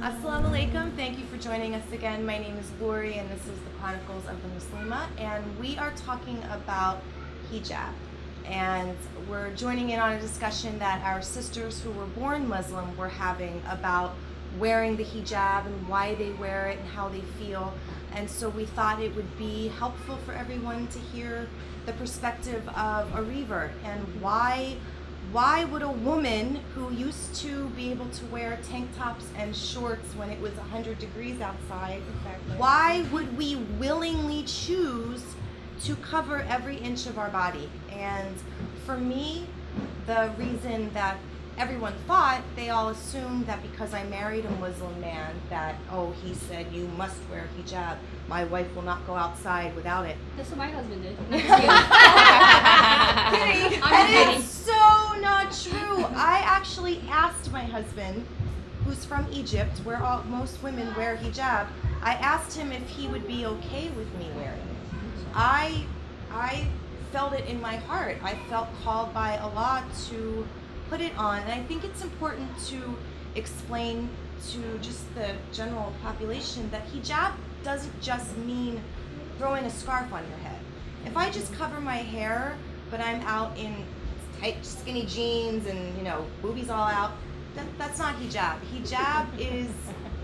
Assalamu alaikum. Thank you for joining us again. My name is Lori and this is the Chronicles of the Muslimah, and we are talking about hijab. And we're joining in on a discussion that our sisters who were born Muslim were having about wearing the hijab and why they wear it and how they feel. And so we thought it would be helpful for everyone to hear the perspective of a revert and why would a woman who used to be able to wear tank tops and shorts when it was 100 degrees outside, why would we willingly choose to cover every inch of our body? And for me, the reason that everyone thought, they all assumed that because I married a Muslim man that, oh, he said you must wear hijab, my wife will not go outside without it. That's what my husband did. Kidding. And it's so not true. I actually asked my husband, who's from Egypt, where most women wear hijab, I asked him if he would be okay with me wearing it. I felt it in my heart. I felt called by Allah to put it on, and I think it's important to explain to just the general population that hijab doesn't just mean throwing a scarf on your head. If I just cover my hair, but I'm out in tight, skinny jeans and, you know, boobies all out, that's not hijab. Hijab is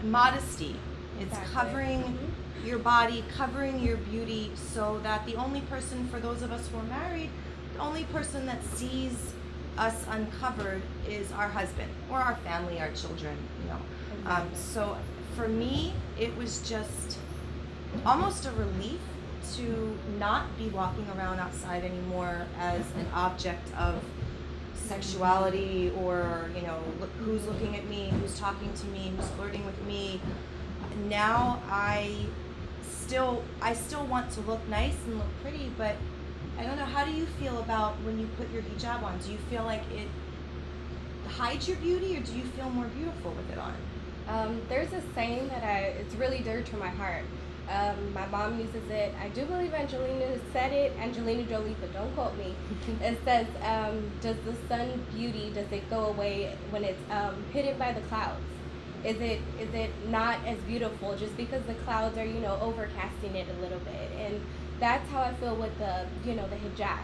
modesty. It's covering your body, covering your beauty, so that the only person, for those of us who are married, the only person that sees us uncovered is our husband or our family, our children, you know. So for me, it was just almost a relief to not be walking around outside anymore as an object of sexuality, or, you know, who's looking at me, who's talking to me, who's flirting with me. Now I still want to look nice and look pretty, but I don't know, how do you feel about when you put your hijab on? Do you feel like it hides your beauty, or do you feel more beautiful with it on? There's a saying that it's really dear to my heart. My mom uses it. I do believe Angelina said it, Angelina Jolie, but don't quote me. It says, does the sun beauty, does it go away when it's hidden by the clouds? Is it not as beautiful just because the clouds are, you know, overcasting it a little bit? And that's how I feel with the, you know, the hijab.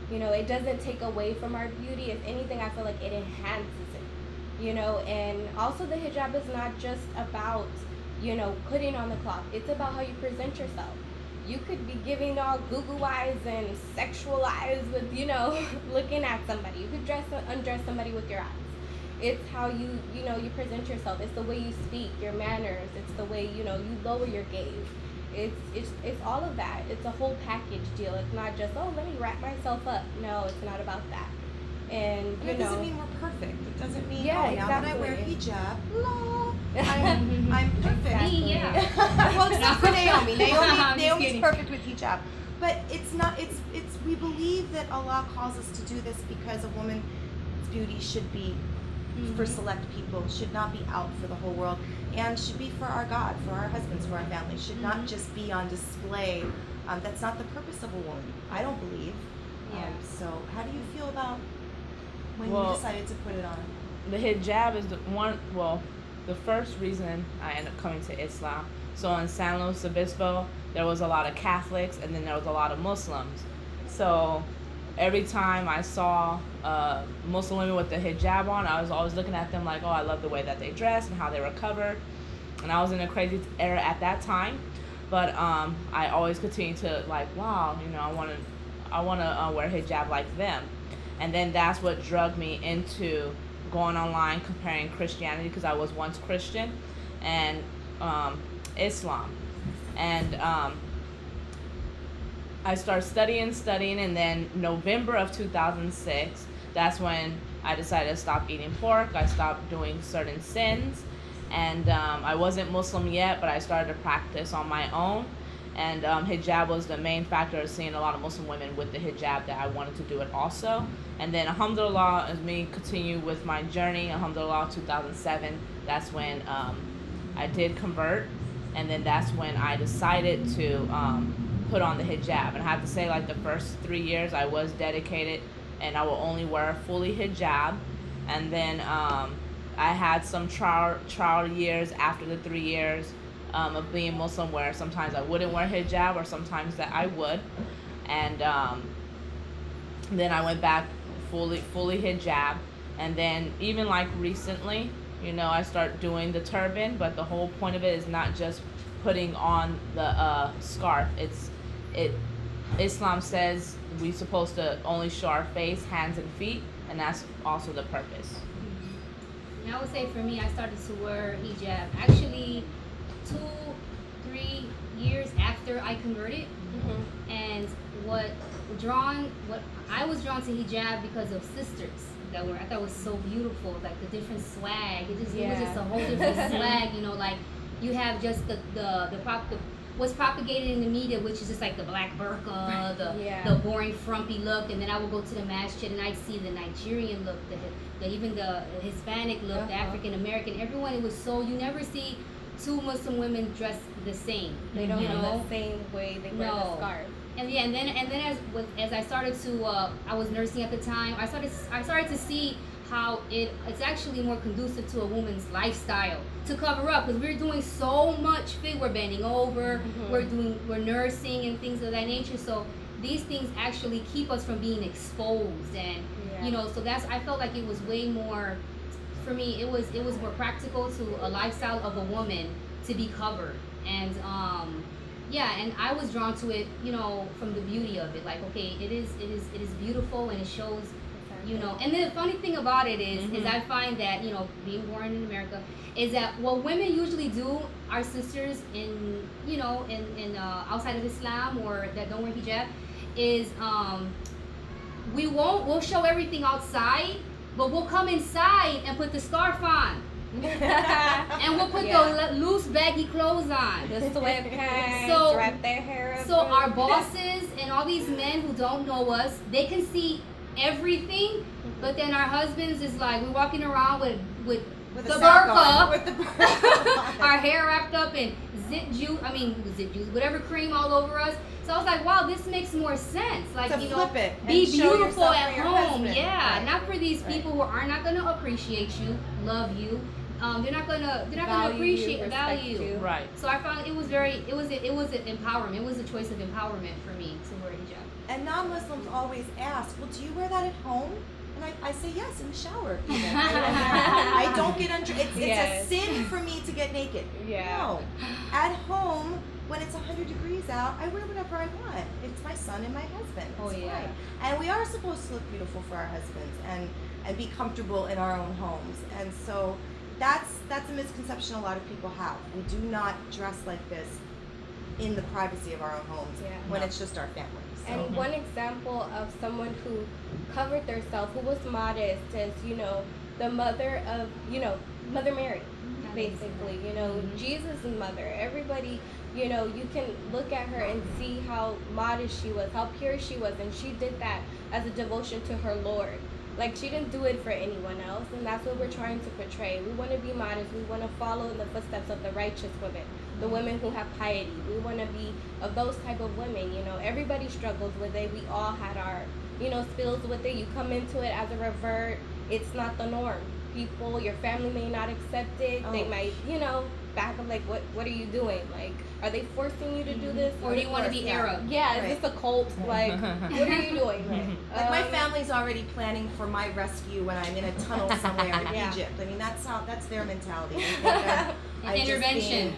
You know, it doesn't take away from our beauty. If anything, I feel like it enhances it. You know, and also the hijab is not just about, you know, putting on the cloth. It's about how you present yourself. You could be giving all goo-goo eyes and sexual eyes with, you know, looking at somebody. You could undress somebody with your eyes. It's how you know, you present yourself. It's the way you speak, your manners. It's the way, you know, you lower your gaze. It's all of that. It's a whole package deal. It's not just, oh, let me wrap myself up. No, it's not about that. And it doesn't mean we're perfect. It doesn't mean, yeah, oh, exactly. now that I wear hijab, I'm perfect. Exactly. Yeah. Well, except for Naomi. I'm just Naomi's kidding. perfect with hijab. But it's not, it's we believe that Allah calls us to do this because a woman's beauty should be for select people, should not be out for the whole world, and should be for our God, for our husbands, for our families, should not just be on display. That's not the purpose of a woman, I don't believe. So how do you feel about when you decided to put it on? The hijab is the first reason I ended up coming to Islam. So in San Luis Obispo, there was a lot of Catholics, and then there was a lot of Muslims. So every time I saw Muslim women with the hijab on, I was always looking at them like, oh, I love the way that they dress and how they were covered. And I was in a crazy era at that time, but I always continued to like, wow, you know, I want to wear hijab like them. And then that's what drug me into going online comparing Christianity, because I was once Christian, and Islam. And I started studying, and then November of 2006, that's when I decided to stop eating pork. I stopped doing certain sins, and I wasn't Muslim yet, but I started to practice on my own. And hijab was the main factor of seeing a lot of Muslim women with the hijab that I wanted to do it also. And then alhamdulillah, as me continue with my journey, alhamdulillah, 2007, that's when I did convert. And then that's when I decided to put on the hijab. And I have to say, like, the first 3 years I was dedicated, and I will only wear fully hijab. And then I had some trial years after the 3 years of being Muslim, where sometimes I wouldn't wear hijab, or sometimes that I would, and then I went back fully hijab, and then even like recently, I start doing the turban, but the whole point of it is not just putting on the scarf. Islam says we're supposed to only show our face, hands, and feet, and that's also the purpose. And I would say for me, I started to wear hijab actually 2-3 years after I converted. And what I was drawn to hijab because of sisters that I thought was so beautiful, like the different swag. It was just a whole different swag, like you have just what's propagated in the media, which is just like the black burqa, the boring frumpy look, and then I would go to the masjid and I'd see the Nigerian look, even the Hispanic look, the African American. Everyone, it was so, you never see two Muslim women dressed the same. They don't have the same way they wear the scarf. And and then as I started to, I was nursing at the time. I started to see how it's actually more conducive to a woman's lifestyle to cover up, because we're doing so much we're bending over, we're nursing and things of that nature. So these things actually keep us from being exposed, and so I felt like it was way more, for me, it was more practical to a lifestyle of a woman to be covered. And and I was drawn to it, from the beauty of it. Like, okay, it is beautiful, and it shows, and then the funny thing about it is I find that, being born in America, is that what women usually do, our sisters in outside of Islam or that don't wear hijab, is we'll show everything outside, but we'll come inside and put the scarf on. And we'll put the loose baggy clothes on, the sweatpants, wrap their hair up. So our bosses and all these men who don't know us, they can see everything, but then our husbands is like, we're walking around with the burqa, our hair wrapped up in zip juice, whatever cream all over us. So I was like, wow, this makes more sense. Like, flip it be and show beautiful at for your home. husband. Yeah, not for these people who are not going to appreciate you, love you. They're not gonna appreciate value you. Right. So I found it was an empowerment. It was a choice of empowerment for me to wear hijab. And non-Muslims always ask, well, do you wear that at home? And I say yes, in the shower. Even. I don't get under. It's a sin for me to get naked. Yeah. No. At home, when it's 100 degrees out, I wear whatever I want. It's my son and my husband. It's fine. And we are supposed to look beautiful for our husbands and be comfortable in our own homes. And so that's a misconception a lot of people have. We do not dress like this in the privacy of our own homes when it's just our family. So. And one example of someone who covered themselves, who was modest, is the mother of Mother Mary, basically. Jesus' mother. Everybody, you can look at her and see how modest she was, how pure she was, and she did that as a devotion to her Lord. Like, she didn't do it for anyone else, and that's what we're trying to portray. We want to be modest. We want to follow in the footsteps of the righteous women, the women who have piety. We want to be of those type of women. Everybody struggles with it. We all had our, spills with it. You come into it as a revert. It's not the norm. People, your family may not accept it. They might, back up, like, what are you doing? Like, are they forcing you to do this? Or do you want to be Arab? Yeah, is this a cult? Like, what are you doing? Like, my family's already planning for my rescue when I'm in a tunnel somewhere in Egypt. I mean, that's their mentality. They think intervention.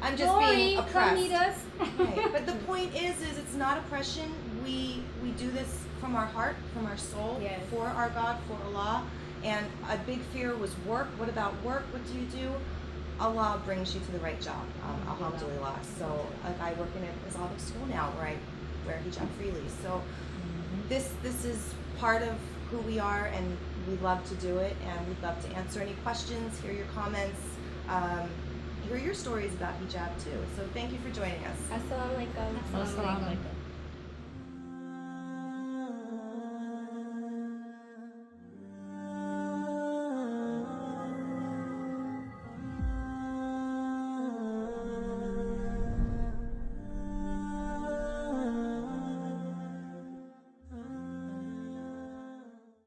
I'm just being Come oppressed. meet us. Right. But the point is it's not oppression. We do this from our heart, from our soul, for our God, for Allah. And a big fear was work. What about work? What do you do? Allah brings you to the right job. Alhamdulillah. So I work in an Islamic school now where I wear hijab freely. So this is part of who we are, and we love to do it, and we'd love to answer any questions, hear your comments, hear your stories about hijab too. So thank you for joining us. Assalamu alaikum. Assalamu alaikum.